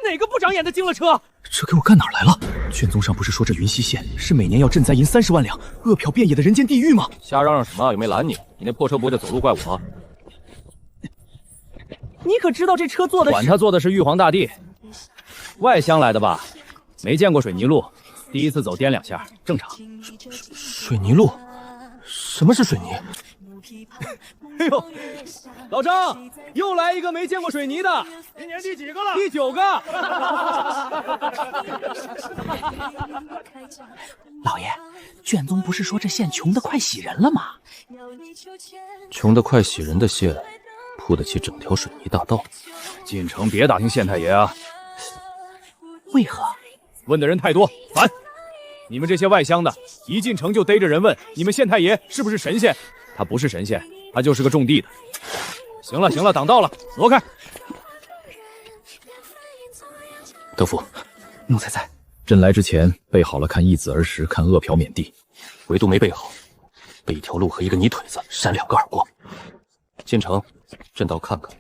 哪个不长眼的惊了车？这给我干哪儿来了？卷宗上不是说这云溪县是每年要赈灾银30万两，饿殍遍野的人间地狱吗？瞎嚷嚷什么？又没拦你，你那破车不会走路怪我？你可知道这车坐的是？管他坐的是玉皇大帝，外乡来的吧？没见过水泥路，第一次走颠2下，正常。水泥路？什么是水泥？哎呦，老张，又来一个没见过水泥的，今年第几个了？第9个。老爷，卷宗不是说这县穷得快洗人了吗？穷得快洗人的县，铺得起整条水泥大道。进城别打听县太爷啊！为何？问的人太多，烦！你们这些外乡的，一进城就逮着人问你们县太爷是不是神仙？他不是神仙，他就是个种地的。行了行了，挡道了，挪开。德福，奴才在。朕来之前备好了看易子儿时，看饿殍缅地，唯独没备好，被一条路和一个泥腿子扇2个耳光。进城，朕倒看看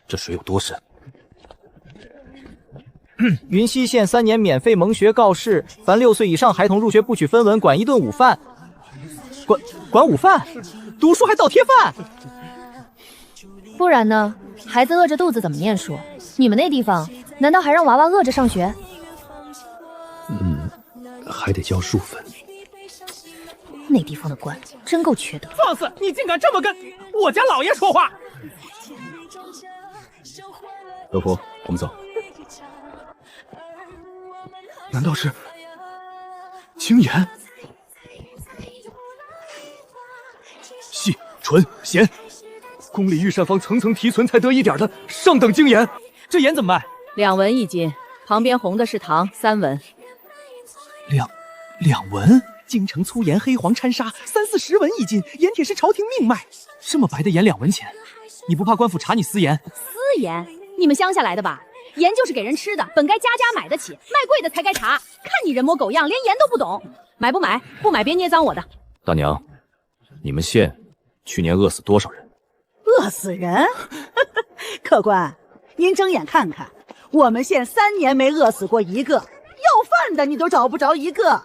这水有多深。云溪县3年免费蒙学告示，凡6岁以上孩童入学不取分文，管1顿午饭。管午饭？读书还倒贴饭？不然呢？孩子饿着肚子怎么念书？你们那地方难道还让娃娃饿着上学？还得交数分。那地方的官真够缺德。放肆！你竟敢这么跟我家老爷说话！德福，我们走。难道是精盐？细、纯、咸，宫里御膳房层层提存才得一点的上等精盐。这盐怎么卖？2文1斤，旁边红的是糖，3文。两文？京城粗盐黑黄掺沙，30、10文1斤，盐铁是朝廷命脉。这么白的盐2文钱，你不怕官府查你私盐？私盐？你们乡下来的吧？盐就是给人吃的，本该家家买得起，卖贵的才该查。看你人模狗样，连盐都不懂，买不买？不买别捏脏我的。大娘，你们县去年饿死多少人？饿死人？客官，您睁眼看看，我们县3年没饿死过一个，要饭的你都找不着一个。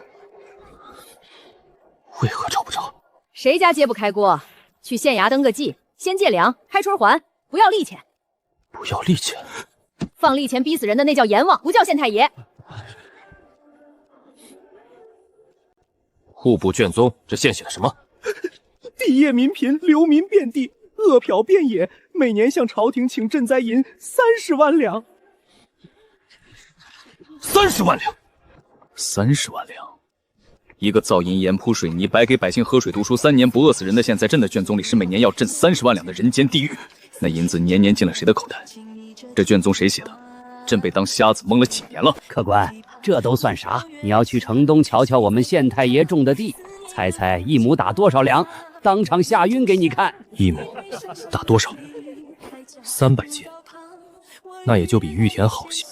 为何找不着？谁家揭不开锅？去县衙登个记，先借粮，开春还，不要利钱。不要利钱？放利钱逼死人的那叫阎王，不叫县太爷。户部卷宗，这县写的什么？地业民贫，流民遍地，饿殍遍野，每年向朝廷请赈灾银30万两。30万两！30万两！一个造银盐铺水泥，白给百姓喝水读书3年不饿死人的县，在朕的卷宗里是每年要赈30万两的人间地狱。那银子年年进了谁的口袋？这卷宗谁写的？朕被当瞎子蒙了几年了。客官，这都算啥？你要去城东瞧瞧我们县太爷种的地，猜猜1亩打多少粮？当场吓晕给你看。1亩打多少？300斤，那也就比玉田好些。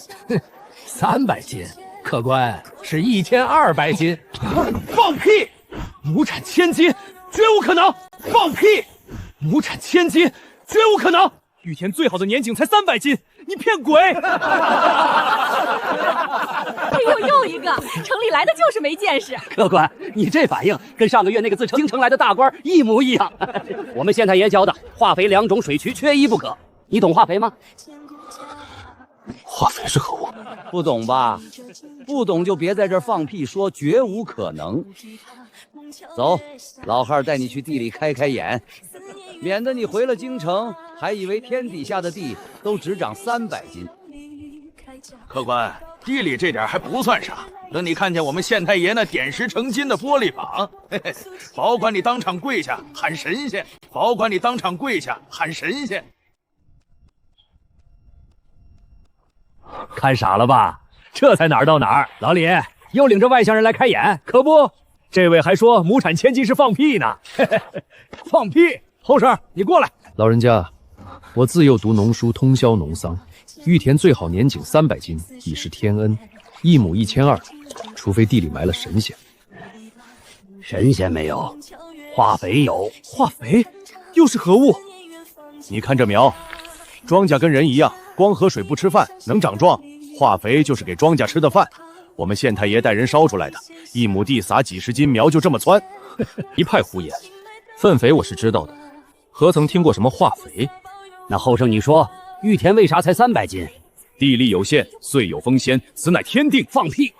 300斤，客官是1200斤。放屁！亩产1000斤，绝无可能！放屁！亩产1000斤，绝无可能！玉田最好的年景才300斤，你骗鬼！哎呦，又一个！城里来的就是没见识。客官，你这反应跟上个月那个自京城来的大官一模一样。我们县太爷教的化肥2种水渠缺一不可。你懂化肥吗？化肥是何物？不懂吧？不懂就别在这儿放屁说绝无可能。走，老汉带你去地里开开眼，免得你回了京城还以为天底下的地都只长300斤。客官，地里这点还不算啥，等你看见我们县太爷那点石成金的玻璃坊，保管你当场跪下喊神仙，保管你当场跪下喊神仙。看傻了吧？这才哪儿到哪儿？老李又领着外乡人来开眼，可不？这位还说亩产1000斤是放屁呢。放屁！后生，你过来。老人家，我自幼读农书，通宵农桑，玉田最好年景300斤已是天恩，1亩1200，除非地里埋了神仙。神仙没有，化肥有。化肥又是何物？你看这苗，庄稼跟人一样，光喝水不吃饭能长壮，化肥就是给庄稼吃的饭。我们县太爷带人烧出来的，1亩地撒几十斤苗就这么蹿。一派胡言！粪肥我是知道的，何曾听过什么化肥？那后生你说，玉田为啥才300斤？地利有限，岁有风险，此乃天定。放屁！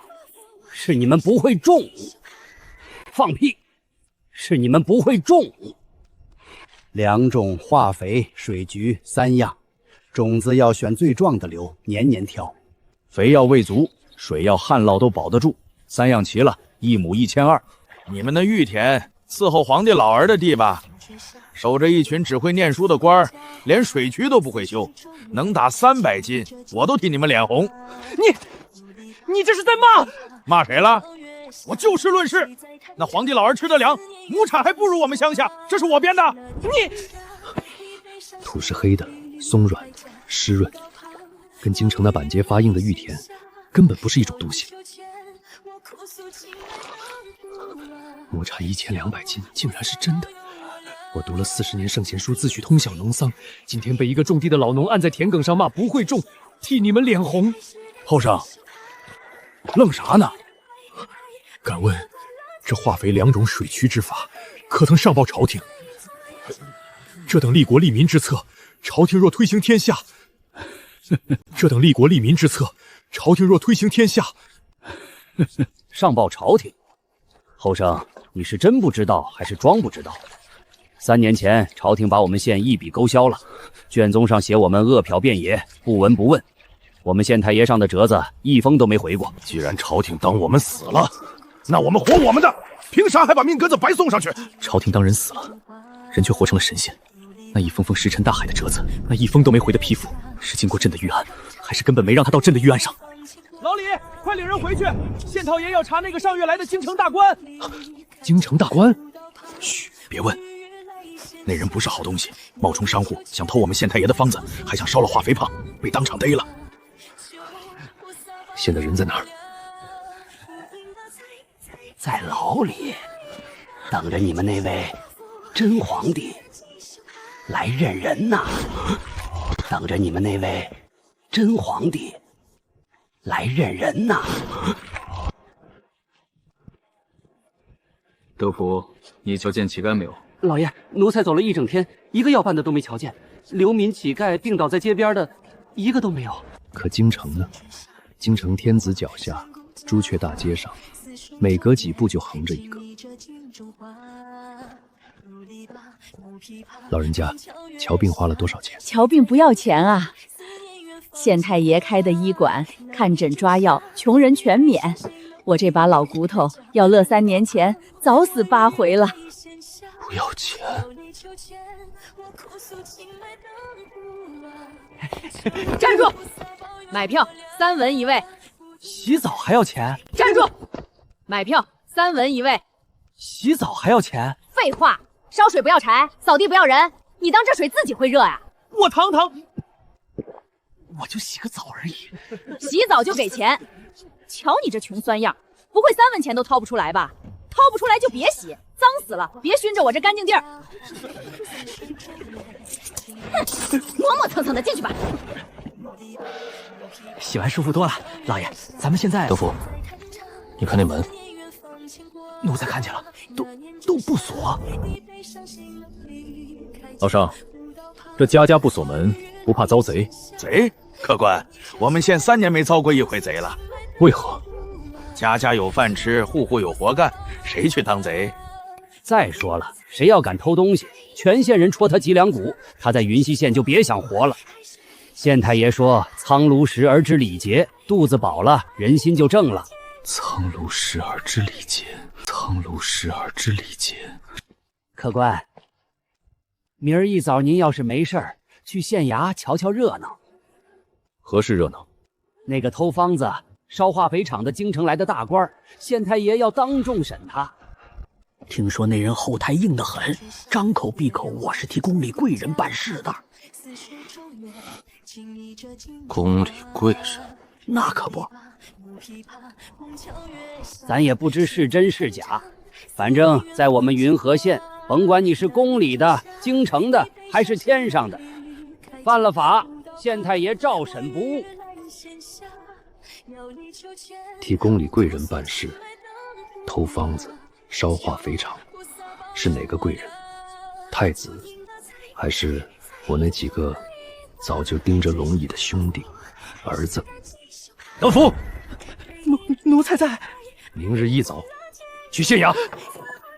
是你们不会种。放屁！是你们不会种。良种、化肥、水局3样，种子要选最壮的留，年年挑。肥要喂足，水要旱涝都保得住，3样齐了，1亩1200。你们的玉田伺候皇帝老儿的地吧，守着一群只会念书的官儿，连水渠都不会修，能打300斤，我都替你们脸红。你这是在骂？骂谁了？我就事论事。那皇帝老儿吃的粮，亩产还不如我们乡下，这是我编的。土是黑的，松软湿润，跟京城那板结发硬的玉田根本不是一种东西。亩产1200斤，竟然是真的！我读了40年圣贤书，自诩通晓农桑，今天被一个种地的老农按在田埂上骂不会种，替你们脸红。后生，愣啥呢？敢问，这化肥2种水渠之法，可曾上报朝廷？这等利国利民之策，朝廷若推行天下，上报朝廷。后生，你是真不知道还是装不知道？3年前，朝廷把我们县一笔勾销了，卷宗上写我们恶殍遍野，不闻不问。我们县太爷上的折子一封都没回过。既然朝廷当我们死了，那我们活我们的，凭啥还把命根子白送上去？朝廷当人死了，人却活成了神仙。那一封封石沉大海的折子，那一封都没回的批复，是经过朕的预案，还是根本没让他到朕的预案上？老李，快领人回去！县太爷要查那个上月来的京城大官。京城大官？嘘，别问。那人不是好东西，冒充商户，想偷我们县太爷的方子，还想烧了化肥胖，被当场逮了。现在人在哪儿？在牢里，等着你们那位真皇帝来认人呐！等着你们那位真皇帝来认人呐！德福，你瞧见乞丐没有？老爷，奴才走了1整天，一个要饭的都没瞧见，流民乞丐病倒在街边的，一个都没有。可京城呢？京城天子脚下，朱雀大街上，每隔几步就横着一个。老人家，瞧病花了多少钱？瞧病不要钱啊！县太爷开的医馆，看诊抓药，穷人全免。我这把老骨头要乐3年前，早死8回了。不要钱？站住！买票3文一位。洗澡还要钱？站住！买票3文一位。洗澡还要钱？废话，烧水不要柴，扫地不要人，你当这水自己会热呀？我堂堂，我就洗个澡而已。洗澡就给钱，瞧你这穷酸样，不会3文钱都掏不出来吧？掏不出来就别洗，脏死了，别熏着我这干净地儿。哼，磨磨蹭蹭的进去吧。洗完舒服多了，老爷，咱们现在……德福，你看那门，奴才看见了，都不锁。老尚，这家家不锁门，不怕遭贼？贼？客官，我们县3年没遭过一回贼了。为何？家家有饭吃，户户有活干，谁去当贼？再说了，谁要敢偷东西，全县人戳他脊梁骨，他在云溪县就别想活了。县太爷说：“苍炉食而知礼节，肚子饱了，人心就正了。”苍炉食而知礼节，苍炉食而知礼节。客官，明儿一早您要是没事儿，去县衙瞧瞧热闹。何事热闹？那个偷方子、烧化肥厂的京城来的大官，县太爷要当众审他。听说那人后台硬得很，张口闭口我是替宫里贵人办事的。宫里贵人？那可不。咱也不知是真是假，反正在我们云和县，甭管你是宫里的、京城的还是天上的，犯了法县太爷照审不误。替宫里贵人办事，偷方子、烧化肥肠，是哪个贵人？太子，还是我那几个早就盯着龙椅的兄弟、儿子？德福，奴才在。明日一早去县衙，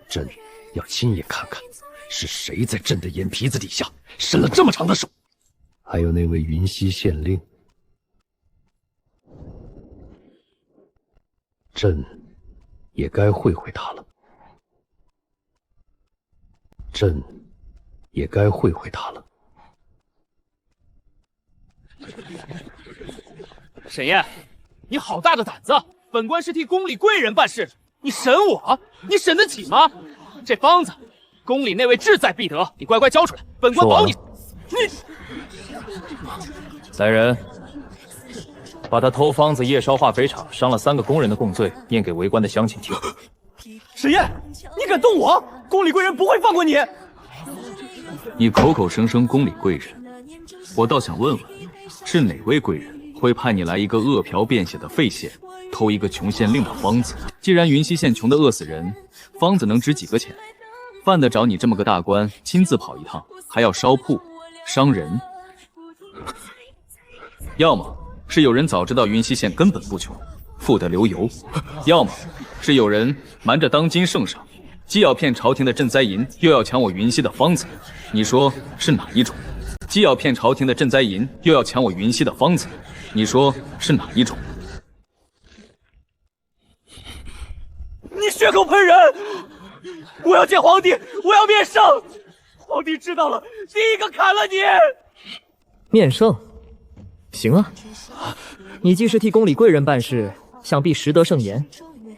朕要亲眼看看是谁在朕的眼皮子底下伸了这么长的手。还有那位云溪县令，朕也该会会他了。朕也该会会他了。沈燕，你好大的胆子！本官是替宫里贵人办事，你审我？你审得起吗？这方子，宫里那位志在必得，你乖乖交出来，本官保你。来人，把他偷方子、夜烧化肥厂、伤了3个工人的供罪念给围观的乡亲听。沈燕，你敢动我？宫里贵人不会放过你！你口口声声宫里贵人，我倒想问问，是哪位贵人会派你来一个饿殍便血的废县，偷一个穷县令的方子？既然云溪县穷得饿死人，方子能值几个钱？犯得着你这么个大官亲自跑一趟，还要烧铺、伤人？要么是有人早知道云溪县根本不穷，富得流油；要么是有人瞒着当今圣上，既要骗朝廷的赈灾银，又要抢我云溪的方子。你说是哪一种？既要骗朝廷的赈灾银，又要抢我云溪的方子，你说是哪一种？你血口喷人！我要见皇帝，我要面圣！皇帝知道了，第一个砍了你！面圣，行啊。你既是替宫里贵人办事，想必识得圣言。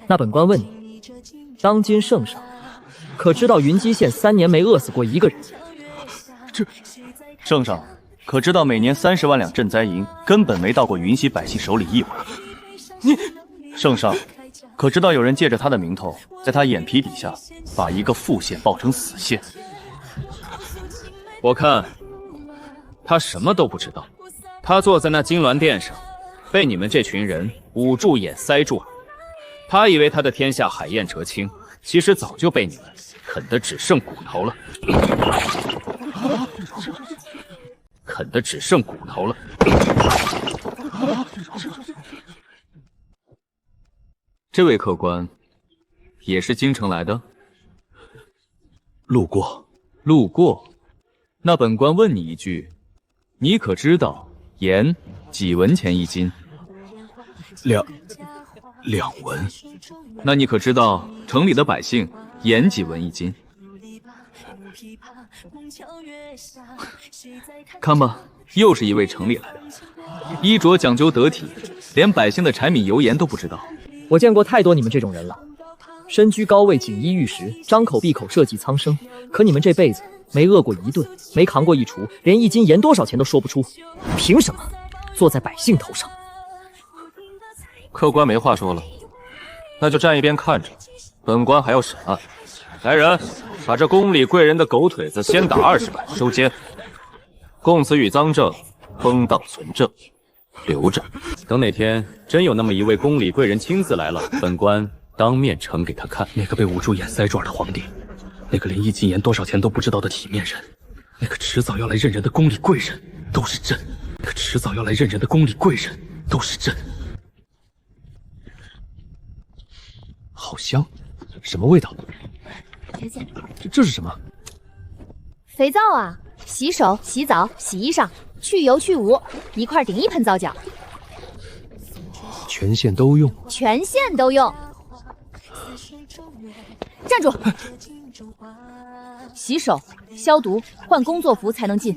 那本官问你，当今圣上可知道云溪县3年没饿死过一个人？圣上可知道每年30万两赈灾银根本没到过云溪百姓手里一回？圣上可知道有人借着他的名头，在他眼皮底下把一个富县报成死县？我看他什么都不知道。他坐在那金銮殿上，被你们这群人捂住眼塞住耳。他以为他的天下海晏哲清，其实早就被你们啃得只剩骨头了。啃得只剩骨头了。这位客官也是京城来的？路过。路过？那本官问你一句，你可知道盐几文钱一斤？2文。那你可知道城里的百姓盐几文一斤？看吧，又是一位城里来的，衣着讲究得体，连百姓的柴米油盐都不知道。我见过太多你们这种人了，身居高位，锦衣玉食，张口闭口社稷苍生，可你们这辈子没饿过一顿，没扛过一锄，连1斤盐多少钱都说不出，凭什么坐在百姓头上？客官没话说了，那就站一边看着，本官还要审案。来人，把这宫里贵人的狗腿子先打20板，收监。供词与赃证，封档存证，留着。等哪天真有那么一位宫里贵人亲自来了，本官当面呈给他看。那个被捂住眼塞住耳的皇帝，那个连1斤盐多少钱都不知道的体面人，那个迟早要来认人的宫里贵人，都是朕。那个迟早要来认人的宫里贵人，都是朕。好香，什么味道？这是什么？肥皂啊！洗手、洗澡、洗衣裳，去油去污，一块顶1盆皂角。全县都用？全县都用。站住！洗手、消毒、换工作服才能进。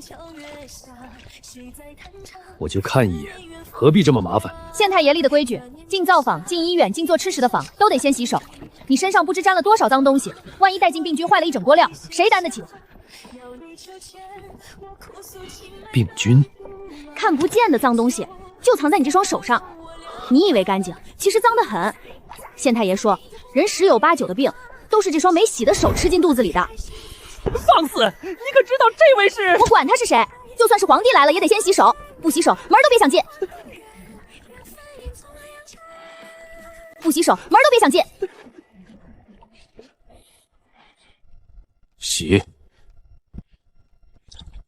我就看一眼，何必这么麻烦？县太爷立的规矩，进灶坊、进医院、进做吃食的坊都得先洗手。你身上不知沾了多少脏东西，万一带进病菌，坏了一整锅料，谁担得起？病菌？看不见的脏东西就藏在你这双手上，你以为干净，其实脏得很。县太爷说，人10有8、9的病都是这双没洗的手吃进肚子里的。放肆！你可知道这位是？我管他是谁，就算是皇帝来了也得先洗手。不洗手，门都别想进！不洗手，门都别想进！洗。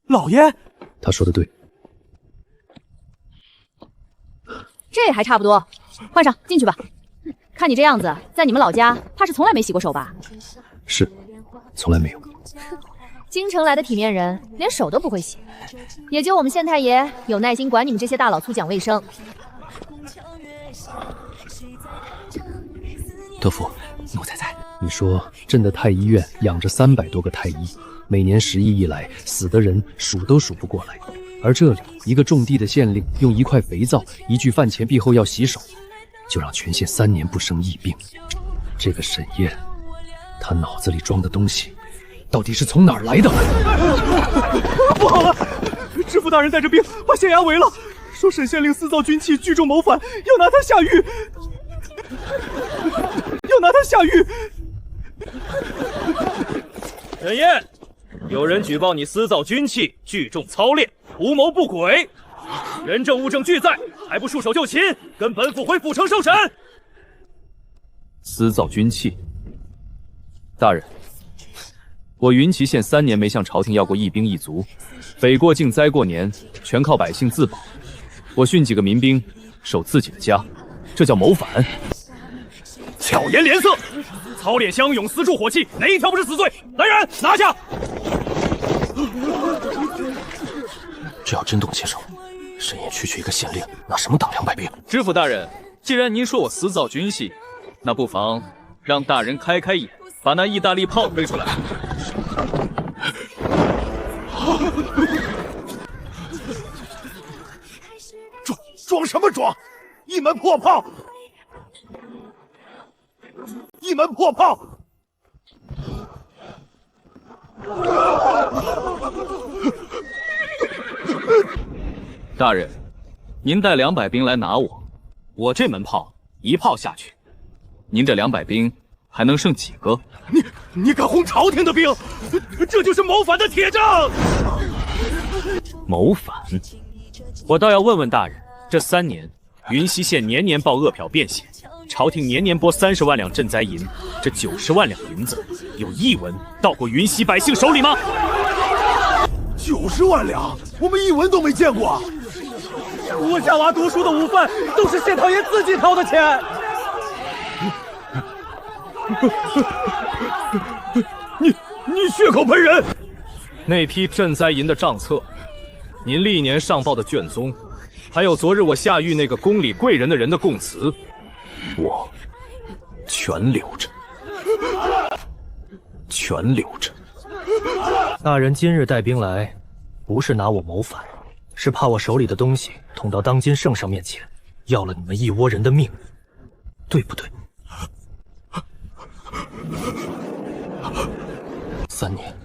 老爷，他说的对。这还差不多，换上进去吧。看你这样子，在你们老家怕是从来没洗过手吧？是，从来没有。京城来的体面人，连手都不会洗，也就我们县太爷有耐心管你们这些大老粗讲卫生。德福，奴才在。你说朕的太医院养着300多个太医，每年10亿一来，死的人数都数不过来。而这里一个种地的县令用1块肥皂、1句饭前闭后要洗手，就让全县3年不生疫病。这个沈燕，他脑子里装的东西到底是从哪儿来的？不好了，知府大人带着兵把县衙围了，说沈县令私造军器，聚众谋反，要拿他下狱。沈燕，有人举报你私造军器，聚众操练，图谋不轨，人证物证俱在，还不束手就擒，跟本府回府城受审。私造军器，大人，我云岐县3年没向朝廷要过一兵一卒，匪过境灾过年，全靠百姓自保。我训几个民兵守自己的家，这叫谋反。巧言连色，操练乡勇，私铸火器，哪一条不是死罪？来人，拿下！只要真动起手，沈燕区一个县令，拿什么挡200兵？知府大人，既然您说我私造军器，那不妨让大人开开眼，把那意大利炮推出来。装什么装？一门破炮！一门破炮！大人，您带200兵来拿我，我这门炮1炮下去，您这200兵还能剩几个？你敢轰朝廷的兵，这就是谋反的铁证！谋反？我倒要问问大人，这3年，云溪县年年报恶殍变险，朝廷年年拨30万两赈灾银，这90万两银子，有一文到过云溪百姓手里吗？90万两，我们一文都没见过。我夏娃读书的午饭都是县太爷自己掏的钱。你血口喷人！那批赈灾银的账册，您历年上报的卷宗，还有昨日我下狱那个宫里贵人的人的供词，我全留着，全留着。大人今日带兵来，不是拿我谋反，是怕我手里的东西捅到当今圣上面前，要了你们一窝人的命，对不对？3年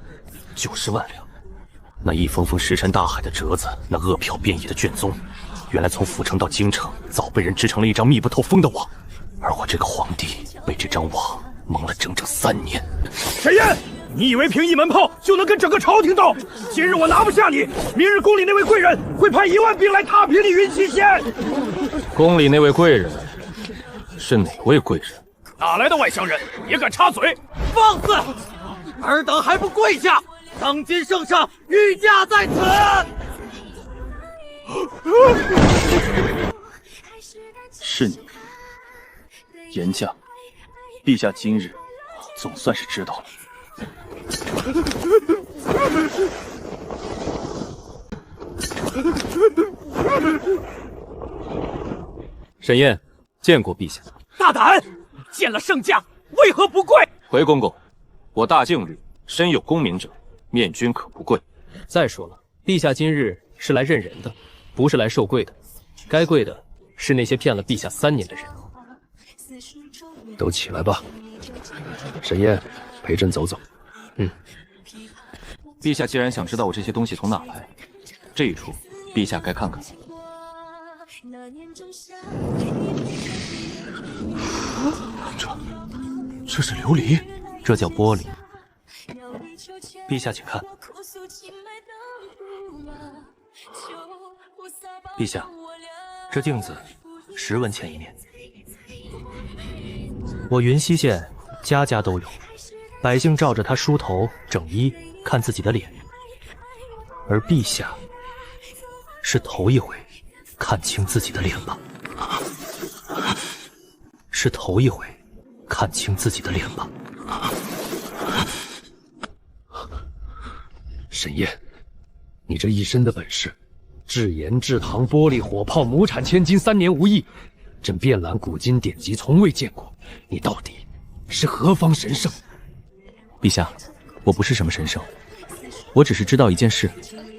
，90万两，那一封封石沉大海的折子，那恶殍变异的卷宗，原来从府城到京城，早被人织成了一张密不透风的网，而我这个皇帝被这张网蒙了整整3年。沈燕，你以为凭一门炮就能跟整个朝廷斗？今日我拿不下你，明日宫里那位贵人会派1万兵来踏平你云溪县。宫里那位贵人是哪位贵人？哪来的外乡人也敢插嘴？放肆！尔等还不跪下！当今圣上御驾在此！是你，严将，陛下今日总算是知道了。沈燕，见过陛下。大胆！见了圣驾，为何不跪？回公公，我大敬律，身有功名者，面君可不跪。再说了，陛下今日是来认人的，不是来受跪的。该跪的是那些骗了陛下3年的人。都起来吧。沈燕，陪朕走走。陛下既然想知道我这些东西从哪来，这一出，陛下该看看。这是琉璃，这叫玻璃。陛下请看。陛下，这镜子10文钱一面。我云溪县家家都有，百姓照着它梳头整衣，看自己的脸。而陛下是头一回看清自己的脸吧？是头一回看清自己的脸吧？沈燕，你这一身的本事，制盐、制糖、玻璃、火炮、亩产千金，3年无益，朕遍览古今典籍，从未见过。你到底是何方神圣？陛下，我不是什么神圣，我只是知道一件事：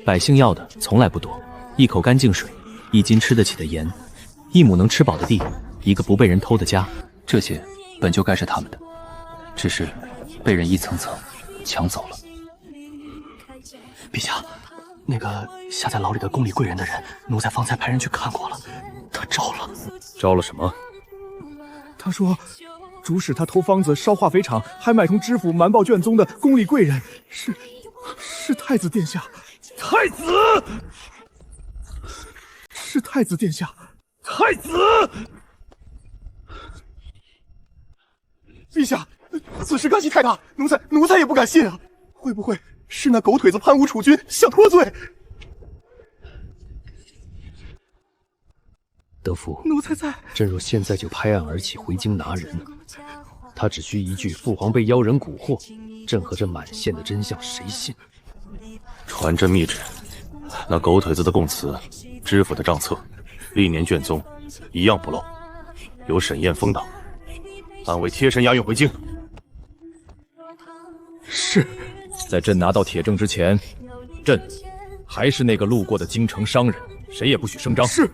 百姓要的从来不多，一口干净水，一斤吃得起的盐，一亩能吃饱的地，一个不被人偷的家，这些本就该是他们的，只是被人一层层抢走了。陛下，那个下在牢里的宫里贵人的人，奴才方才派人去看过了，他招了。招了什么？他说，主使他偷方子烧化肥厂，还买通知府瞒报卷宗的宫里贵人，是太子殿下。太子，是太子殿下。太子，陛下，此事干系太大，奴才也不敢信啊！会不会是那狗腿子潘武储君想脱罪？德福，奴才在。朕若现在就拍案而起，回京拿人，他只需一句父皇被妖人蛊惑，朕和这满县的真相谁信？传朕密旨，那狗腿子的供词、知府的账册、历年卷宗一样不漏，由沈燕封档，按为贴身押运回京。是。在朕拿到铁证之前，朕还是那个路过的京城商人，谁也不许声张。是。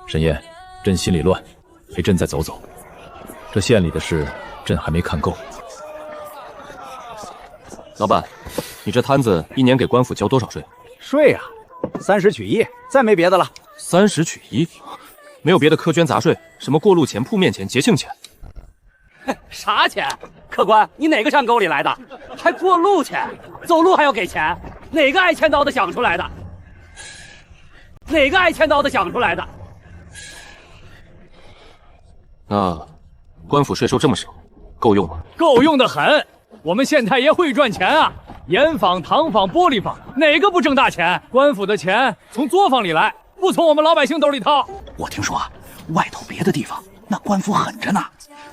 沈燕，朕心里乱，陪朕再走走。这县里的事，朕还没看够。老板，你这摊子一年给官府交多少税？税啊，30取1，再没别的了。30取1，没有别的苛捐杂税，什么过路钱、铺面钱、节庆钱？啥钱？客官，你哪个山沟里来的？还过路钱？走路还要给钱？哪个挨千刀的想出来的？哪个挨千刀的想出来的？那官府税收这么少，够用吗？够用的很。我们县太爷会赚钱啊，盐坊、糖坊、玻璃坊，哪个不挣大钱？官府的钱从作坊里来，不从我们老百姓兜里掏。我听说啊，外头别的地方那官府狠着呢，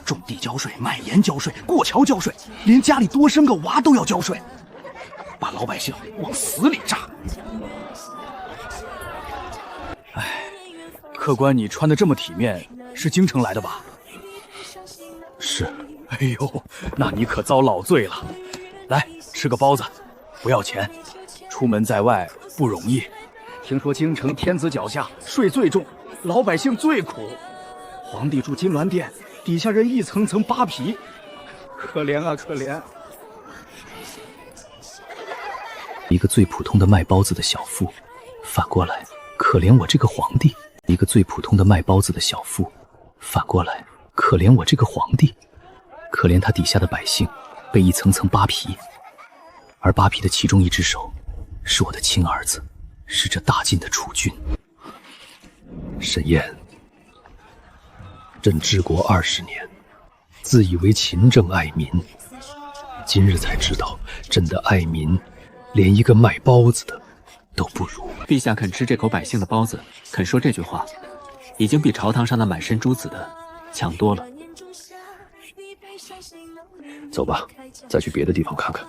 种地交税，卖盐交税，过桥交税，连家里多生个娃都要交税，把老百姓往死里榨。客官，你穿的这么体面，是京城来的吧？是。哎呦，那你可遭老罪了。来，吃个包子，不要钱。出门在外不容易，听说京城天子脚下，税最重，老百姓最苦。皇帝住金銮殿，底下人一层层扒皮，可怜啊可怜。一个最普通的卖包子的小妇，反过来可怜我这个皇帝；一个最普通的卖包子的小妇，反过来可怜我这个皇帝。可怜他底下的百姓被一层层扒皮，而扒皮的其中一只手是我的亲儿子，是这大晋的储君。沈燕，朕治国20年，自以为勤政爱民，今日才知道朕的爱民连一个卖包子的都不如。陛下肯吃这口百姓的包子，肯说这句话，已经比朝堂上那满身珠子的强多了。走吧，再去别的地方看看。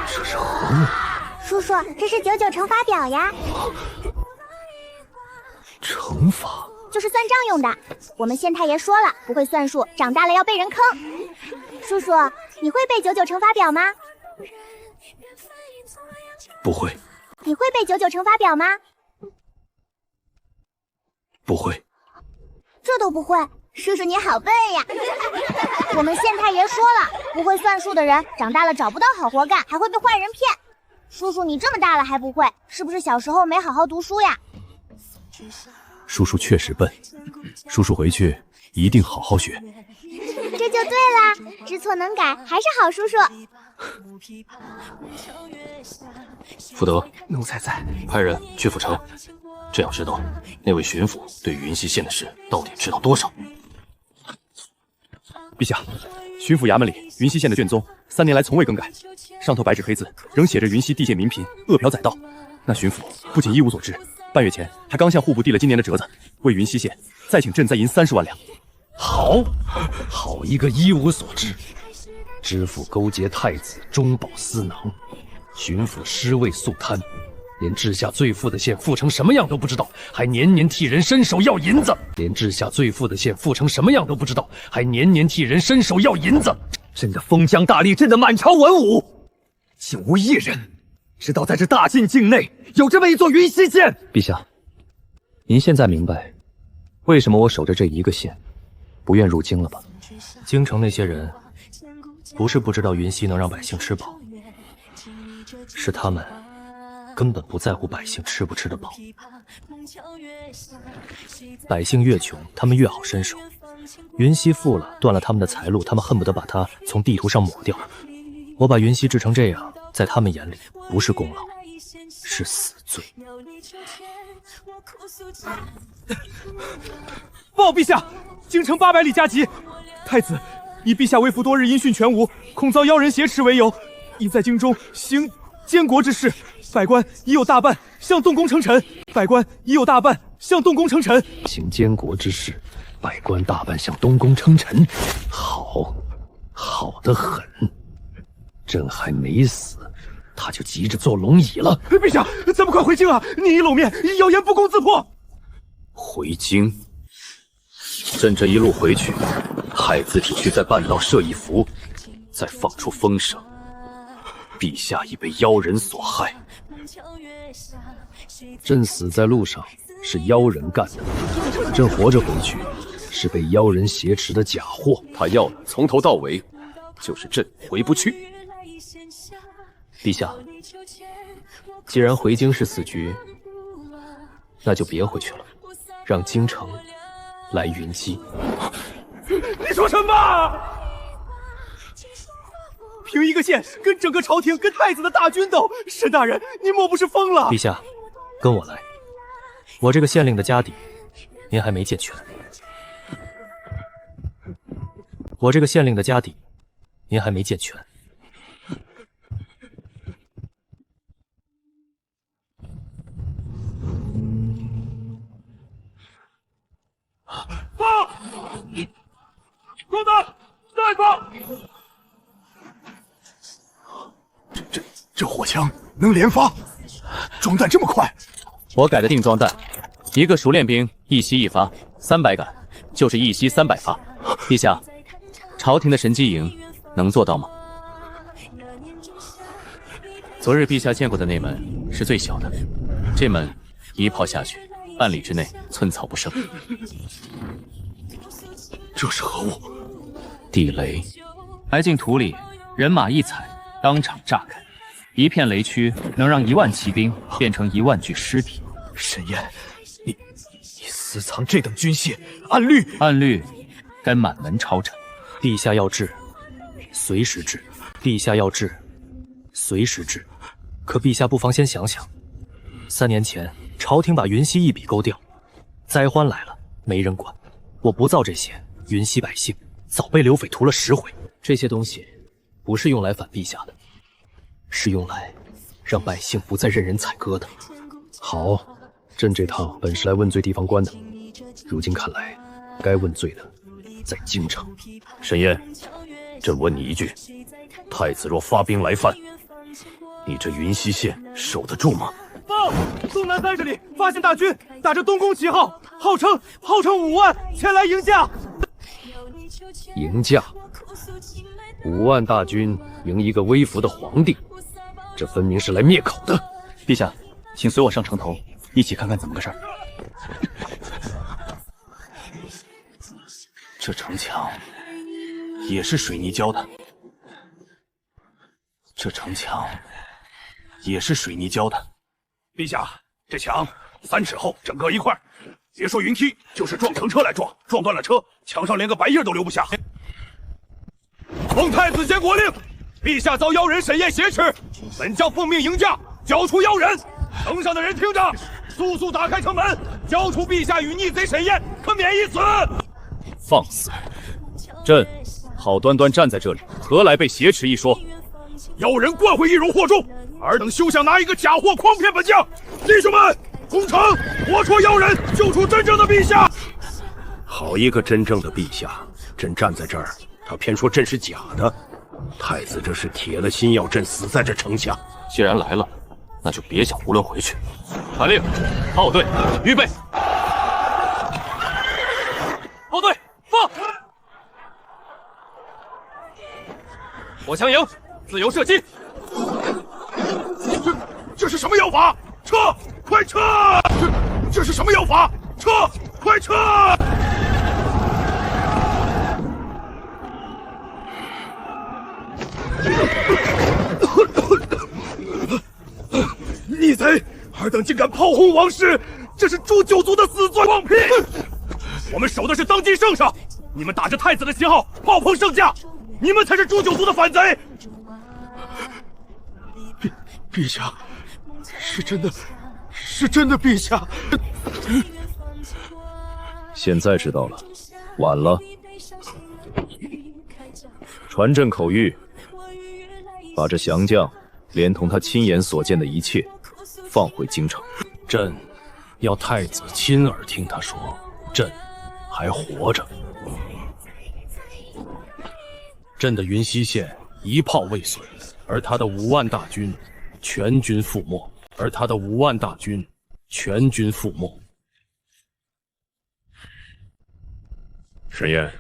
这是何物？叔叔，这是99乘法表呀。乘法就是算账用的。我们县太爷说了，不会算数，长大了要被人坑。叔叔，你会背99乘法表吗？不会。你会背99乘法表吗？不会。这都不会，叔叔你好笨呀！我们县太爷说了，不会算数的人长大了找不到好活干，还会被坏人骗。叔叔你这么大了还不会，是不是小时候没好好读书呀？叔叔确实笨，叔叔回去一定好好学。这就对了。知错能改还是好叔叔。福德，奴才在。派人去府城，朕要知道那位巡抚对云溪县的事到底知道多少。陛下，巡抚衙门里云溪县的卷宗3年来从未更改，上头白纸黑字仍写着云溪地界民贫饿殍载道。那巡抚不仅一无所知，半月前还刚向户部递了今年的折子，为云溪县再请赈灾银30万两。好一个一无所知！知府勾结太子，中饱私囊；巡抚尸位素贪，连治下最富的县富成什么样都不知道，还年年替人伸手要银子。连治下最富的县富成什么样都不知道，还年年替人伸手要银子。朕的封疆大吏，朕的满朝文武，竟无一人知道在这大晋境内有这么一座云溪县。陛下，您现在明白为什么我守着这一个县，不愿入京了吧？京城那些人不是不知道云溪能让百姓吃饱，是他们根本不在乎百姓吃不吃得饱。百姓越穷，他们越好伸手。云溪富了，断了他们的财路，他们恨不得把它从地图上抹掉。我把云溪治成这样，在他们眼里不是功劳，是死罪。报陛下，京城800里加急，太子以陛下为父多日音讯全无，恐遭妖人挟持为由，已在京中行监国之事。百官已有大半向动工称臣，行监国之事，百官大半向东宫称臣，好得很。朕还没死，他就急着坐龙椅了。陛下，咱们快回京啊！你一露面，谣言不攻自破。回京？朕这一路回去，太子体去在半道设一伏，再放出风声，陛下已被妖人所害。朕死在路上是妖人干的，朕活着回去是被妖人挟持的假货。他要的从头到尾就是朕回不去。陛下，既然回京是死局，那就别回去了，让京城来云溪。你说什么？凭一个县跟整个朝廷跟太子的大军斗，沈大人，你莫不是疯了？陛下，跟我来。我这个县令的家底，您还没见全。放！公子，再放！这火枪能连发，装弹这么快？我改的定装弹，一个熟练兵一息一发，300杆就是一息300发。陛下，朝廷的神机营能做到吗？昨日陛下见过的那门是最小的，这门一炮下去，半里之内寸草不生。这是何物？地雷，埋进土里，人马一踩，当场炸开，一片雷区能让1万骑兵变成1万具尸体。沈燕，你私藏这等军械，按律该满门抄斩。陛下要治，随时治；陛下要治，随时治。可陛下不妨先想想，3年前朝廷把云溪一笔勾掉，灾荒来了没人管，我不造这些，云溪百姓早被刘匪屠了10回。这些东西不是用来反陛下的，是用来让百姓不再任人宰割的。好，朕这趟本是来问罪地方官的，如今看来，该问罪的在京城。沈燕，朕问你一句，太子若发兵来犯，你这云溪县守得住吗？报，东南30里发现大军，打着东宫旗号，号称5万前来迎驾。迎驾？5万大军迎一个微服的皇帝，这分明是来灭口的。陛下，请随我上城头，一起看看怎么个事儿。这城墙也是水泥浇的，陛下，这墙3尺厚，整个一块，别说云梯，就是撞城车来撞断了车，墙上连个白印都留不下。奉太子监国令，陛下遭妖人沈宴挟持，本将奉命迎驾，交出妖人。城上的人听着，速速打开城门，交出陛下与逆贼沈宴，可免一死。放肆！朕好端端站在这里，何来被挟持一说？妖人惯会易容惑众，尔等休想拿一个假货诓骗本将！弟兄们，攻城，活捉妖人，救出真正的陛下！好一个真正的陛下！朕站在这儿，他偏说朕是假的。太子这是铁了心要朕死在这城下。既然来了，那就别想囫囵回去。传令，炮队预备。炮队放！火枪营，自由射击。这是什么妖法？撤！快撤！这是什么妖法？撤！快撤！逆贼！尔等竟敢炮轰王室，这是诛九族的死罪！放屁！我们守的是当今圣上，你们打着太子的旗号炮轰圣驾，你们才是诛九族的反贼！陛下，是真的，陛下。现在知道了，晚了。传朕口谕，把这降将连同他亲眼所见的一切放回京城。朕要太子亲耳听他说，朕还活着。朕的云溪县一炮未损，而他的5万大军全军覆没。沈宴，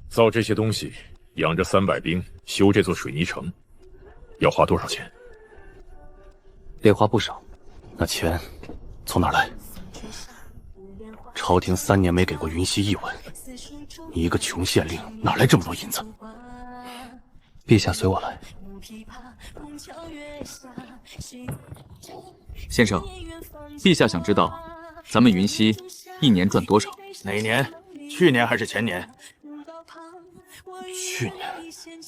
造这些东西，养着300兵，修这座水泥城，要花多少钱？得花不少。那钱从哪儿来？朝廷3年没给过云溪1文，你一个穷县令哪来这么多银子？陛下随我来。先生，陛下想知道咱们云溪1年赚多少？哪年？去年还是前年？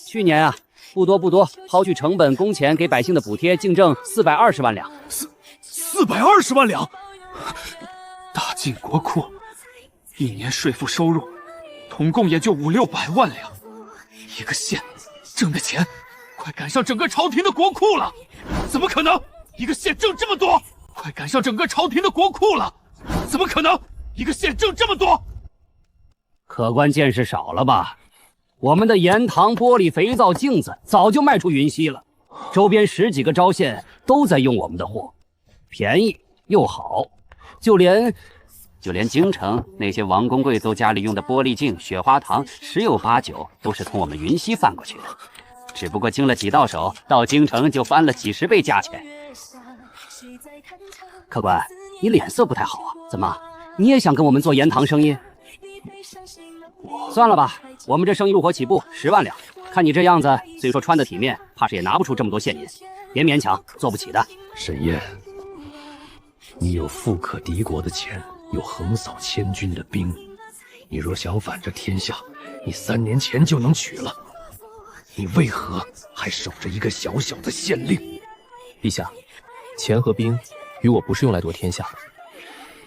去年啊，不多，抛去成本、工钱给百姓的补贴，净挣420万两。420万两，大进国库，1年税赋收入，统共也就500-600万两。一个县挣的钱，快赶上整个朝廷的国库了。怎么可能？一个县挣这么多，快赶上整个朝廷的国库了。怎么可能？一个县挣这么多？客官见识少了吧？我们的盐糖、玻璃、肥皂、镜子早就卖出云溪了，周边10几个州县都在用我们的货，便宜又好。就连京城那些王公贵族家里用的玻璃镜、雪花糖，10有8九都是从我们云溪贩过去的，只不过经了几道手，到京城就翻了几10倍价钱。客官，你脸色不太好啊？怎么，你也想跟我们做盐糖生意？算了吧，我们这生意入伙起步10万两，看你这样子，虽说穿得体面，怕是也拿不出这么多现银，别勉强，做不起的。沈宴，你有富可敌国的钱，有横扫千军的兵，你若想反这天下，你3年前就能取了，你为何还守着一个小小的县令？陛下，钱和兵与我不是用来夺天下的，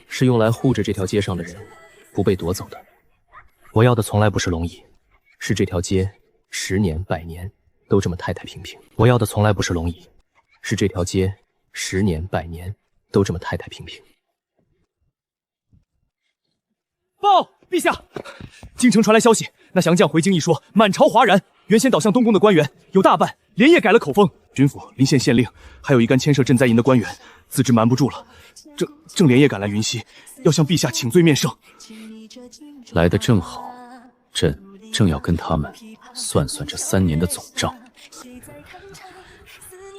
是用来护着这条街上的人不被夺走的。我要的从来不是龙椅，是这条街10年100年都这么太太平平。我要的从来不是龙椅，是这条街10年100年都这么太太平平。报，陛下，京城传来消息，那降将回京一说，满朝哗然。原先倒向东宫的官员有大半连夜改了口风，军府、临县县令，还有一干牵涉赈灾银的官员，自知瞒不住了，正连夜赶来云溪，要向陛下请罪面圣。来得正好，朕正要跟他们算算这3年的总账。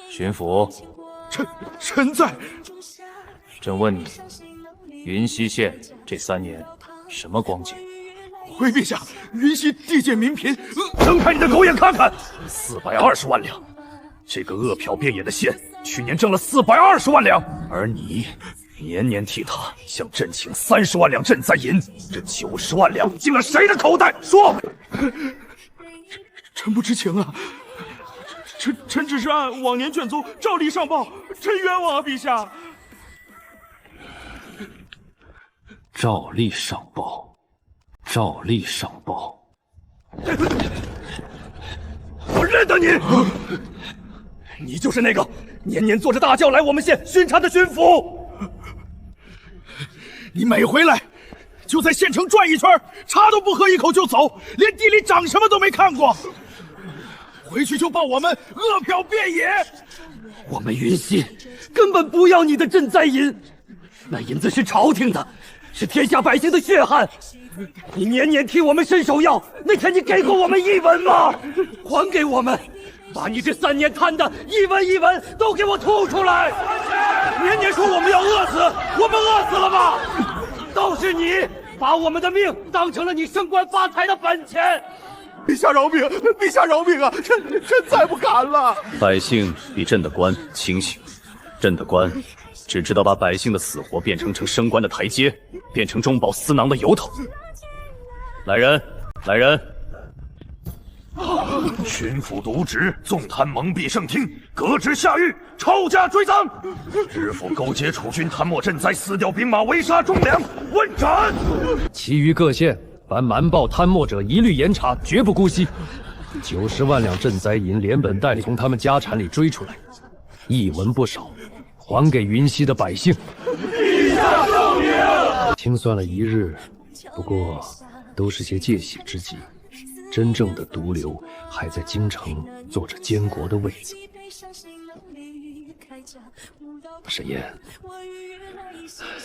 巡抚，臣在。朕问你，云溪县这3年什么光景？回陛下，云溪地界民贫，睁开你的狗眼看看，420万两。这个饿殍遍野的县，去年挣了420万两，而你年年替他向朕请30万两赈灾银，这90万两进了谁的口袋？说！臣不知情啊，臣只是按往年卷宗照例上报，臣冤枉啊，陛下。照例上报，照例上报。我认得你，你就是那个年年坐着大轿来我们县巡查的巡抚。你每回来就在县城转一圈，茶都不喝一口就走，连地里长什么都没看过。回去就报我们饿殍遍野。我们云溪根本不要你的赈灾银，那银子是朝廷的，是天下百姓的血汗。你年年替我们伸手要，那天你给过我们一文吗？还给我们，把你这3年贪的一文一文都给我吐出来！年年说我们要饿死，我们饿死了吗？都是你把我们的命当成了你升官发财的本钱。陛下饶命！陛下饶命啊！臣再不敢了。百姓比朕的官清醒，朕的官只知道把百姓的死活变成升官的台阶，变成中饱私囊的由头。来人，来人！巡抚渎职，纵贪蒙蔽圣听，革职下狱，抄家追赃。知府勾结楚军，贪墨赈灾，撕掉兵马，围杀忠良，问斩。其余各县凡瞒报贪墨者，一律严查，绝不姑息。90万两赈灾银，连本带利从他们家产里追出来，一文不少，还给云溪的百姓。陛下圣明。清算了一日，不过都是些借喜之计。真正的毒瘤还在京城坐着监国的位子。沈燕，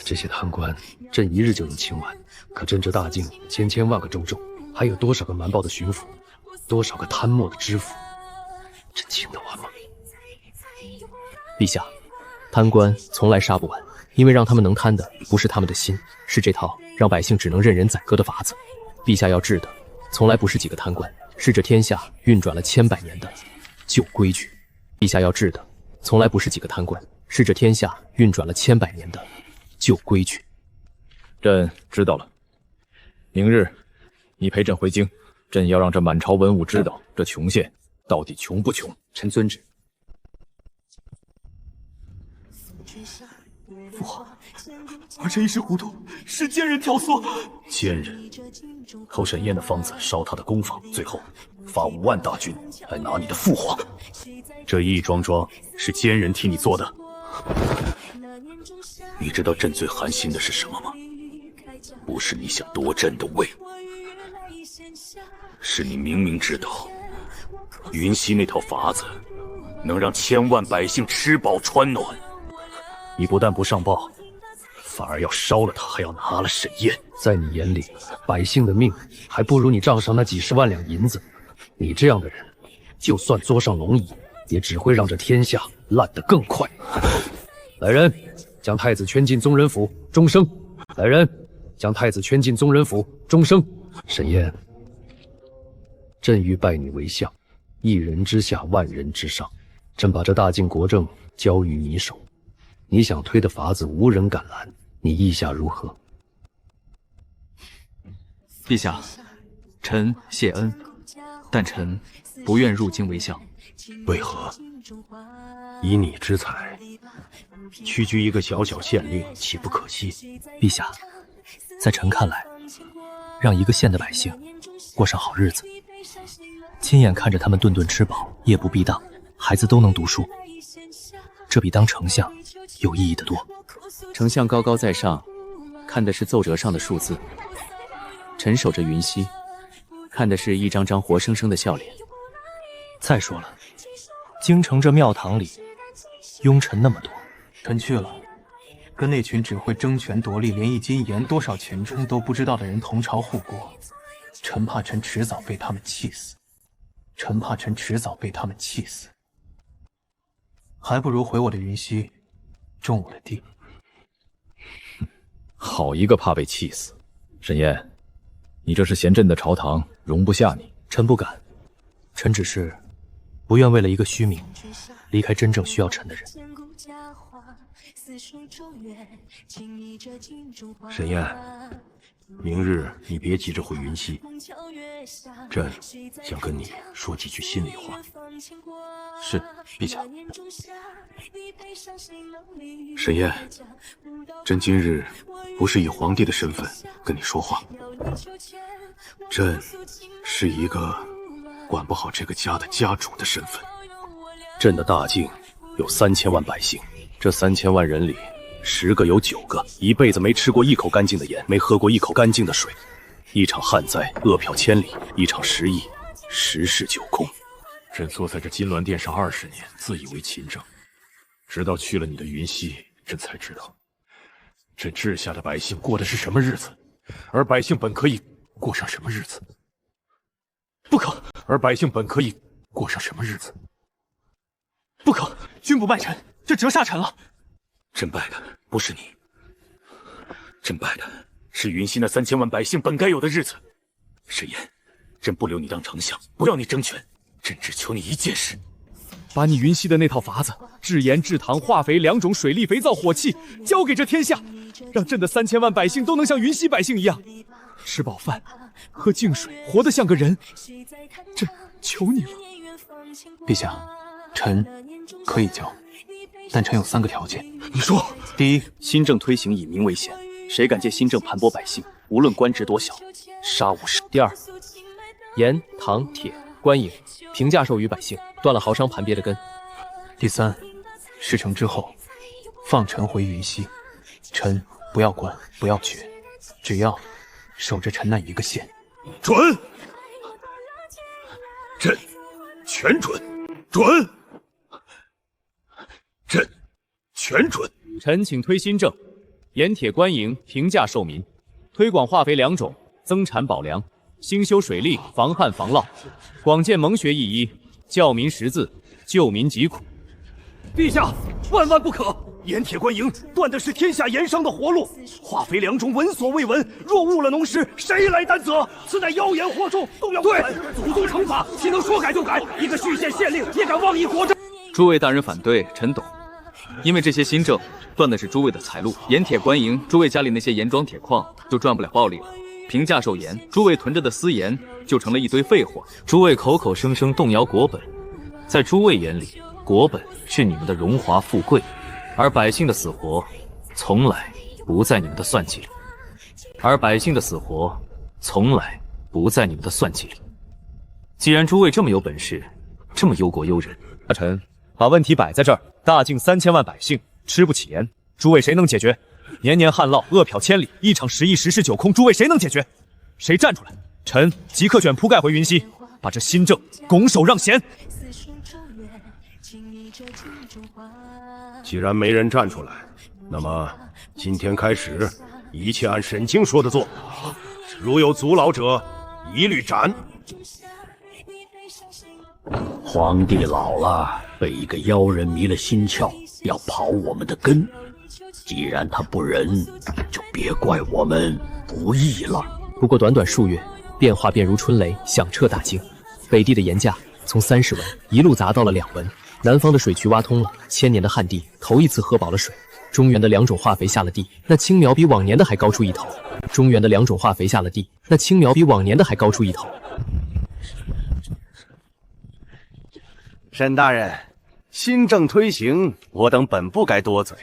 这些贪官，朕一日就能清完。可朕这大境千万个州众，还有多少个瞒报的巡抚，多少个贪墨的知府，朕清得完吗？陛下，贪官从来杀不完，因为让他们能贪的不是他们的心，是这套让百姓只能任人宰割的法子。陛下要治的从来不是几个贪官，是这天下运转了千百年的旧规矩。陛下要治的从来不是几个贪官，是这天下运转了千百年的旧规矩。朕知道了，明日你陪朕回京，朕要让这满朝文武知道这穷县到底穷不穷。臣遵旨。父皇，儿臣一时糊涂，是奸人挑唆。奸人偷沈燕的方子，烧他的宫房，最后发5万大军来拿你的父皇。这一桩桩是奸人替你做的。你知道朕最寒心的是什么吗？不是你想夺朕的位，是你明明知道云溪那套法子能让千万百姓吃饱穿暖，你不但不上报，反而要烧了他，还要拿了沈燕。在你眼里，百姓的命还不如你账上那几10万两银子。你这样的人，就算坐上龙椅，也只会让这天下烂得更快。来人，将太子圈进宗人府，终生。来人，将太子圈进宗人府，终生。沈燕，朕欲拜你为相，一人之下，万人之上。朕把这大晋国政交于你手，你想推的法子无人敢拦，你意下如何？陛下，臣谢恩，但臣不愿入京为相。为何？以你之才，区居一个小小县令，岂不可惜？陛下，在臣看来，让一个县的百姓过上好日子，亲眼看着他们顿顿吃饱，夜不闭当，孩子都能读书，这比当丞相有意义得多。丞相高高在上，看的是奏折上的数字；臣守着云溪，看的是一张张活生生的笑脸。再说了，京城这庙堂里庸臣那么多，臣去了，跟那群只会争权夺利，连一斤盐多少钱重都不知道的人同朝护国，臣怕臣迟早被他们气死，臣怕臣迟早被他们气死，还不如回我的云溪，种我的地。好一个怕被气死！沈燕，你这是嫌朕的朝堂容不下你？臣不敢，臣只是不愿为了一个虚名离开真正需要臣的人。沈燕，明日你别急着回云溪，朕想跟你说几句心里话。是，陛下。沈燕，朕今日不是以皇帝的身份跟你说话，朕是一个管不好这个家的家主的身份。朕的大境有3000万百姓，这3000万人里，10个有9个一辈子没吃过一口干净的盐，没喝过一口干净的水。一场旱灾，饿殍千里；一场失意，10室9空。朕坐在这金銮殿上20年，自以为勤政，直到去了你的云溪，朕才知道，朕治下的百姓过的是什么日子，而百姓本可以过上什么日子。不可！而百姓本可以过上什么日子？不可！君不拜臣，这折煞臣了。朕拜的不是你，朕拜的是云溪那3000万百姓本该有的日子。沈燕，朕不留你当丞相，不要你争权，朕只求你一件事：把你云溪的那套法子，制盐、制糖、化肥2种水利肥皂火器，交给这天下，让朕的3000万百姓都能像云溪百姓一样，吃饱饭，喝净水，活得像个人。朕求你了。陛下，臣可以交，但臣有3个条件。你说，第一，新政推行以民为先，谁敢借新政盘剥百姓，无论官职多小，杀无赦。第二，盐、糖、铁、官营平价授予百姓，断了豪商盘鳖的根。第三，事成之后，放臣回云溪，臣不要官，不要爵，只要守着臣那1个县。准，朕全准，准，朕全准。臣请推新政，盐铁官营平价授民，推广化肥2种，增产保粮，兴修水利，防旱防涝，广建蒙学一医，教民识字，救民疾苦。陛下，万万不可！盐铁官营断的是天下盐商的活路，化肥2种闻所未闻，若误了农时，谁来担责？此乃妖言惑众，动摇对祖宗惩罚，岂能说改就改？一个续县县令也敢妄议国政？诸位大人反对，臣懂。因为这些新政断的是诸位的财路，盐铁官营，诸位家里那些盐庄铁矿就赚不了暴利了；平价授盐，诸位囤着的私盐就成了一堆废货。诸位口口声声动摇国本，在诸位眼里，国本是你们的荣华富贵，而百姓的死活从来不在你们的算计里，既然诸位这么有本事，这么忧国忧人，大臣把问题摆在这儿，大境3000万百姓吃不起盐，诸位谁能解决？年年旱涝，饿殍千里，一场失意，10室9空，诸位谁能解决？谁站出来？臣即刻卷铺盖回云溪，把这新政拱手让贤。既然没人站出来，那么今天开始，一切按沈清说的做，如有阻挠者，一律斩。皇帝老了，被一个妖人迷了心窍，要刨我们的根。既然他不仁，就别怪我们不义了。不过短短数月，变化便如春雷，响彻大京。北地的盐价从30文一路砸到了2文，南方的水渠挖通了，1000年的旱地头一次喝饱了水。中原的2种化肥下了地，那青苗比往年的还高出1头。中原的2种化肥下了地，那青苗比往年的还高出1头。沈大人，新政推行，我等本不该多嘴，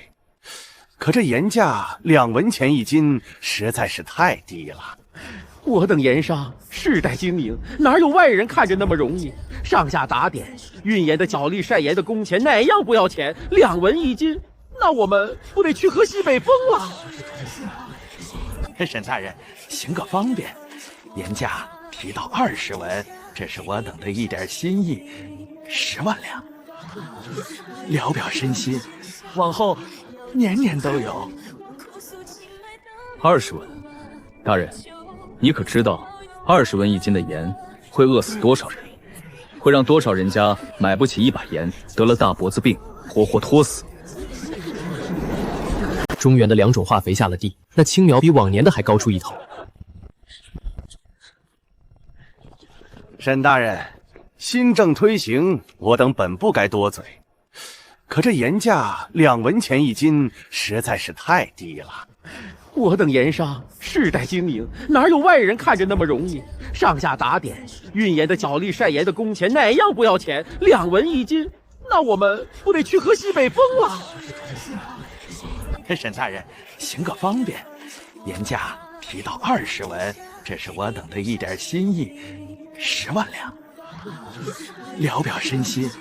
可这盐价2文钱1斤，实在是太低了。我等盐商世代经营，哪有外人看着那么容易？上下打点，运盐的脚力、晒盐的工钱，哪样不要钱？2文1斤，那我们不得去喝西北风了？沈大人，行个方便，盐价提到20文，这是我等的一点心意，10万两，聊表深心，往后年年都有。20文，大人，你可知道20文1斤的盐会饿死多少人？会让多少人家买不起1把盐，得了大脖子病，活活拖死。中原的2种化肥下了地，那青苗比往年的还高出1头。沈大人，新政推行，我等本不该多嘴，可这盐价2文钱1斤，实在是太低了。我等盐商世代经营，哪有外人看着那么容易？上下打点，运盐的脚力、晒盐的工钱，哪样不要钱？2文1斤，那我们不得去喝西北风了？沈大人，行个方便，盐价提到20文，这是我等的一点心意，10万两，聊表深心，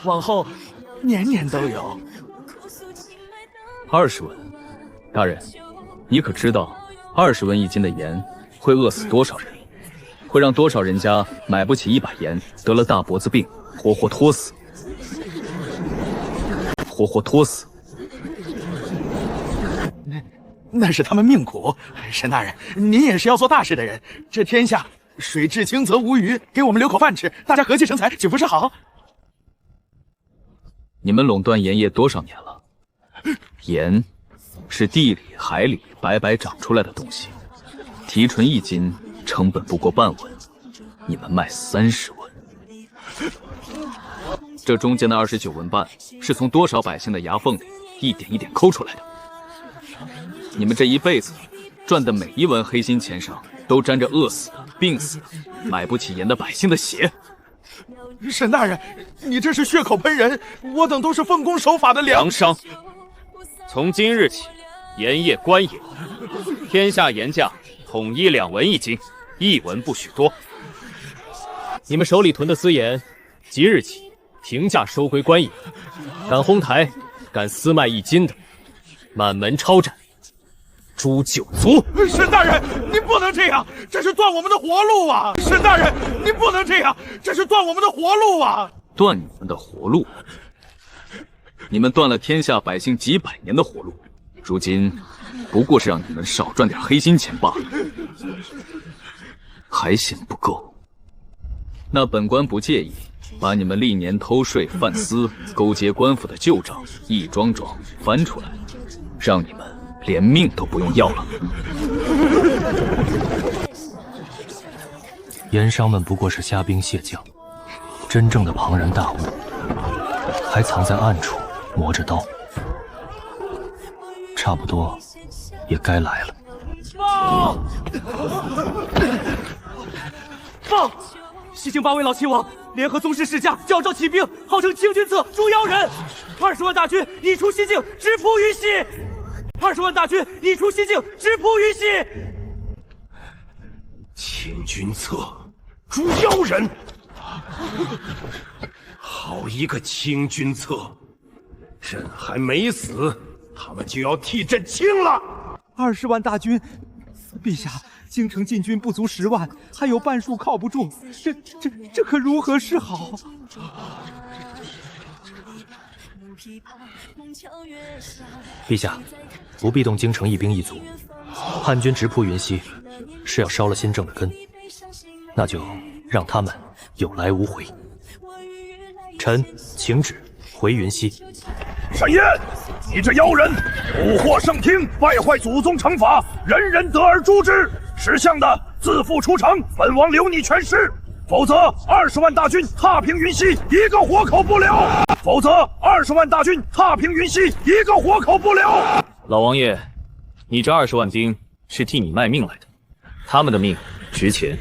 往后年年都有。20文，大人，你可知道20文1斤的盐会饿死多少人？会让多少人家买不起一把盐，得了大脖子病，活活拖死，活活拖死。那是他们命苦。沈大人，您也是要做大事的人，这天下水至清则无鱼，给我们留口饭吃，大家和气生财，岂不是好？你们垄断盐业多少年了？盐是地里海里白白长出来的东西，提纯1斤成本不过半文，你们卖30文，这中间的29文半是从多少百姓的牙缝里一点一点抠出来的。你们这一辈子赚的每1文黑心钱上，都沾着饿死的、病死的、买不起盐的百姓的血。沈大人，你这是血口喷人，我等都是奉公守法的粮商。从今日起，盐业官营，天下盐价统一2文1斤，1文不许多。你们手里囤的私盐，即日起平价收归官营。敢哄抬、敢私卖1斤的，满门抄斩。诛9族！沈大人，您不能这样，这是断我们的活路啊！沈大人，您不能这样，这是断我们的活路啊！断你们的活路？你们断了天下百姓几百年的活路，如今不过是让你们少赚点黑心钱罢了，还嫌不够？那本官不介意把你们历年偷税、犯私、勾结官府的旧账一桩桩翻出来，让你们连命都不用要了。盐商们不过是虾兵蟹将，真正的庞然大物还藏在暗处磨着刀，差不多也该来了。报！西京8位老齐王联合宗室世家，教召起兵，号称清君侧、诛妖人。20万大军已出西境，直扑云溪。20万大军已出西境，直扑云溪。清君侧，诛妖人，好一个清君侧！朕还没死，他们就要替朕清了。20万大军，陛下，京城禁军不足10万，还有半数靠不住，这可如何是好？陛下，不必动京城一兵一卒，叛军直扑云溪，是要烧了新政的根，那就让他们有来无回。臣请旨回云溪。沈燕，你这妖人，蛊惑圣听，败坏祖宗成法，人人得而诛之。识相的，自负出城，本王留你全尸。否则20万大军踏平云溪，一个活口不留。否则20万大军踏平云溪，一个活口不留。老王爷，你这20万兵是替你卖命来的，他们的命值钱，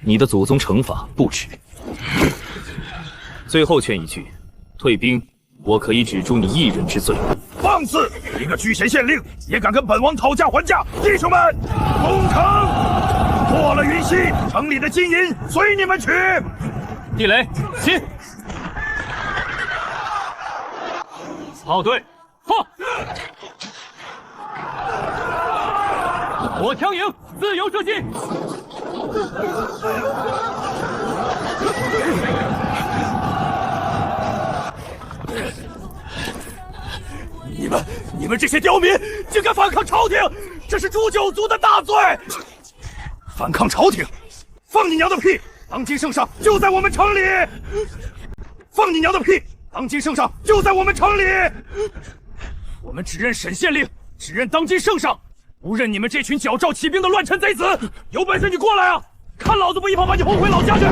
你的祖宗惩罚不值。最后劝一句，退兵，我可以止住你一人之罪。放肆！一个居贤县令也敢跟本王讨价还价！弟兄们，攻城！破了云溪，城里的金银随你们取。地雷，起！炮队，放！我枪营，自由射击！你们这些刁民，竟敢反抗朝廷，这是诛9族的大罪！反抗朝廷，放你娘的屁！当今圣上就在我们城里！放你娘的屁！当今圣上就在我们城里！我们只认沈县令，只认当今圣上，不认你们这群矫诏起兵的乱臣贼子！有本事你过来啊！看老子不一炮把你轰回老家去！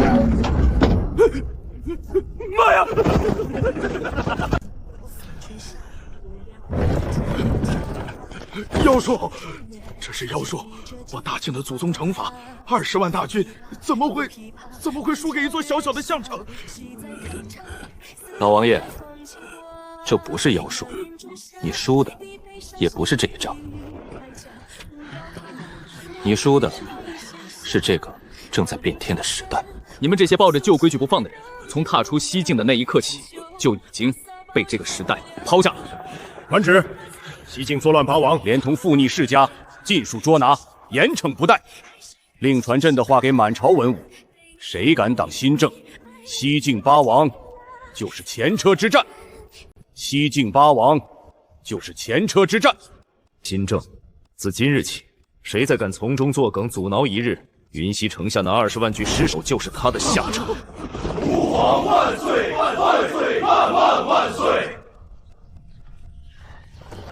妈呀！妖术，这是妖术！我大庆的祖宗惩罚，20万大军怎么会输给一座小小的项城？老王爷，这不是妖术，你输的也不是这一仗，你输的是这个正在变天的时代。你们这些抱着旧规矩不放的人，从踏出西境的那一刻起，就已经被这个时代抛下了。传旨，西境作乱八王连同附逆世家尽数捉拿，严惩不贷。另传朕的话给满朝文武：谁敢挡新政，西境八王就是前车之战。西境八王就是前车之战。新政，自今日起，谁再敢从中作梗，阻挠一日，云溪城下那20万具尸首就是他的下场。吾皇万岁！万岁！万万万岁！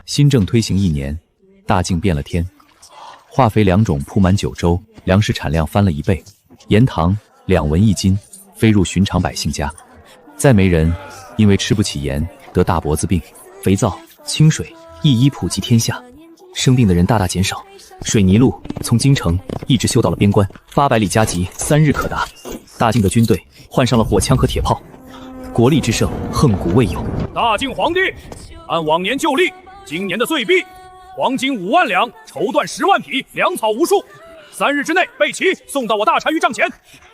新政推行1年，大境变了天，化肥2种铺满9州，粮食产量翻了1倍，盐糖2文1斤，飞入寻常百姓家。再没人因为吃不起盐得大脖子病，肥皂、清水一一普及天下，生病的人大大减少。水泥路从京城一直修到了边关，800里加急，3日可达。大境的军队换上了火枪和铁炮，国力之盛，亘古未有。大靖皇帝按往年旧例，今年的岁币，黄金5万两，绸缎10万匹，粮草无数。3日之内备齐，送到我大单于帐前，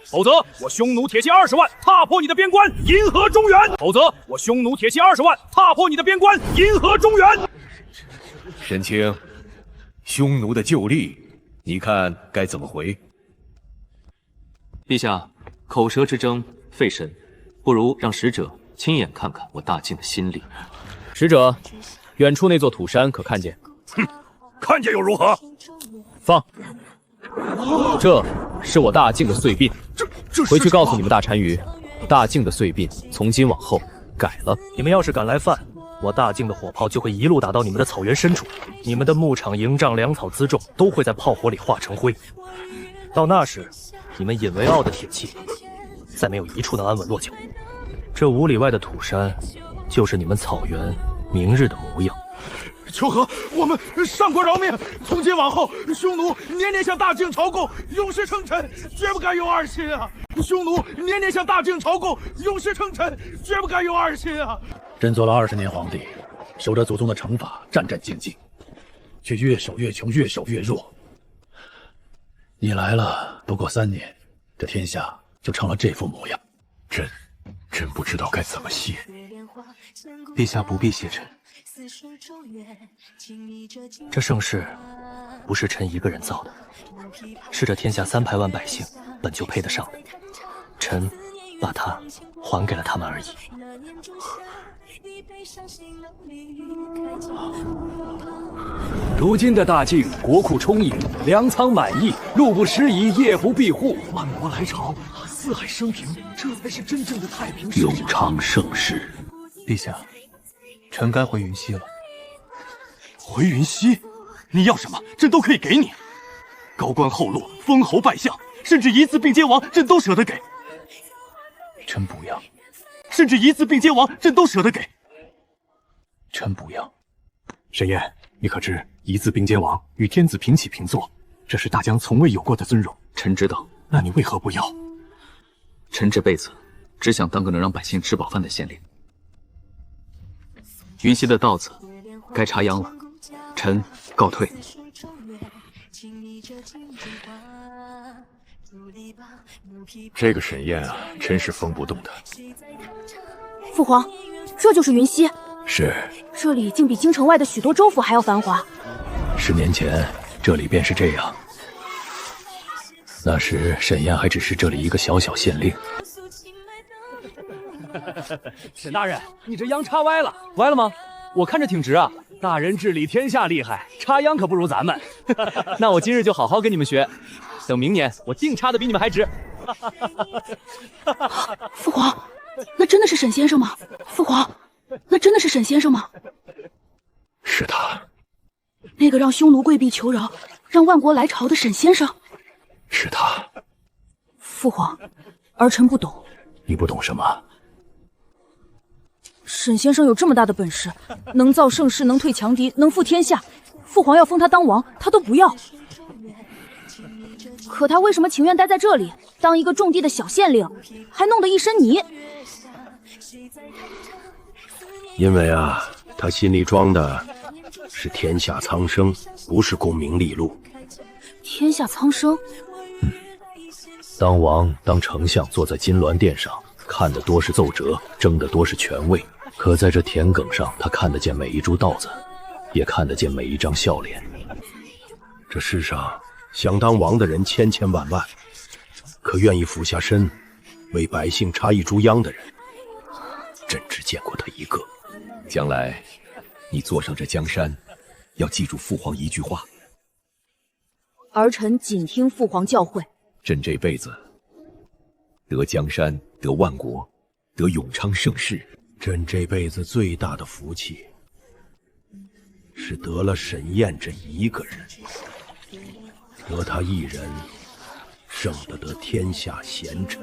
否则我匈奴铁骑20万，踏破你的边关，银河中原。否则我匈奴铁骑20万，踏破你的边关，银河中原。神卿，匈奴的旧例，你看该怎么回？陛下，口舌之争费神，不如让使者亲眼看看我大晋的新例。使者，远处那座土山可看见？哼，看见又如何？放。这是我大靖的岁币，回去告诉你们大单于，大靖的岁币从今往后改了。你们要是敢来犯，我大靖的火炮就会一路打到你们的草原深处，你们的牧场、营帐、粮草辎重都会在炮火里化成灰。到那时，你们引为傲的铁骑，再没有一处能安稳落脚。这5里外的土山，就是你们草原明日的模样。求和，我们上国饶命！从今往后，匈奴年年向大境朝贡，永世称臣，绝不敢有二心啊！匈奴年年向大境朝贡，永世称臣，绝不敢有二心啊！朕做了20年皇帝，守着祖宗的惩罚，战战兢兢，却越守越穷，越守越弱。你来了，不过3年，这天下就成了这副模样。朕不知道该怎么谢。陛下不必谢朕，这盛世不是臣一个人造的，是这天下300万百姓本就配得上的，臣把它还给了他们而已。如今的大境国库充盈，粮仓满溢，路不拾遗，夜不闭户，万国来朝，四海升平，这才是真正的太平盛世。永昌盛世。陛下，臣该回云溪了。回云溪？你要什么，朕都可以给你。高官厚禄、封侯拜相，甚至一字并肩王，朕都舍得给。臣不要。甚至一字并肩王，朕都舍得给。臣不要。沈燕，你可知一字并肩王与天子平起平坐，这是大疆从未有过的尊荣。臣知道。那你为何不要？臣这辈子只想当个能让百姓吃饱饭的县令。云溪的稻子该插秧了，臣告退。这个沈燕啊，真是封不动的。父皇，这就是云溪。是。这里竟比京城外的许多州府还要繁华。10年前，这里便是这样。那时沈燕还只是这里一个小小县令。沈大人，你这秧插歪了。歪了吗？我看着挺直啊。大人治理天下厉害，插秧可不如咱们。那我今日就好好跟你们学，等明年我定插的比你们还直。父皇，那真的是沈先生吗？父皇，那真的是沈先生吗？是他。那个让匈奴跪壁求饶，让万国来朝的沈先生。是他。父皇，儿臣不懂。你不懂什么？沈先生有这么大的本事，能造盛世，能退强敌，能复天下。父皇要封他当王，他都不要。可他为什么情愿待在这里，当一个种地的小县令，还弄得一身泥？因为啊，他心里装的是天下苍生，不是功名利禄。天下苍生。当王当丞相，坐在金銮殿上，看的多是奏折，争的多是权位。可在这田埂上，他看得见每一株稻子，也看得见每一张笑脸。这世上想当王的人千千万万，可愿意俯下身为百姓插一株秧的人，朕只见过他一个。将来你坐上这江山，要记住父皇一句话：儿臣谨听父皇教诲。朕这辈子得江山，得万国，得永昌盛世。朕这辈子最大的福气，是得了沈燕这一个人，得他一人，胜得天下贤臣。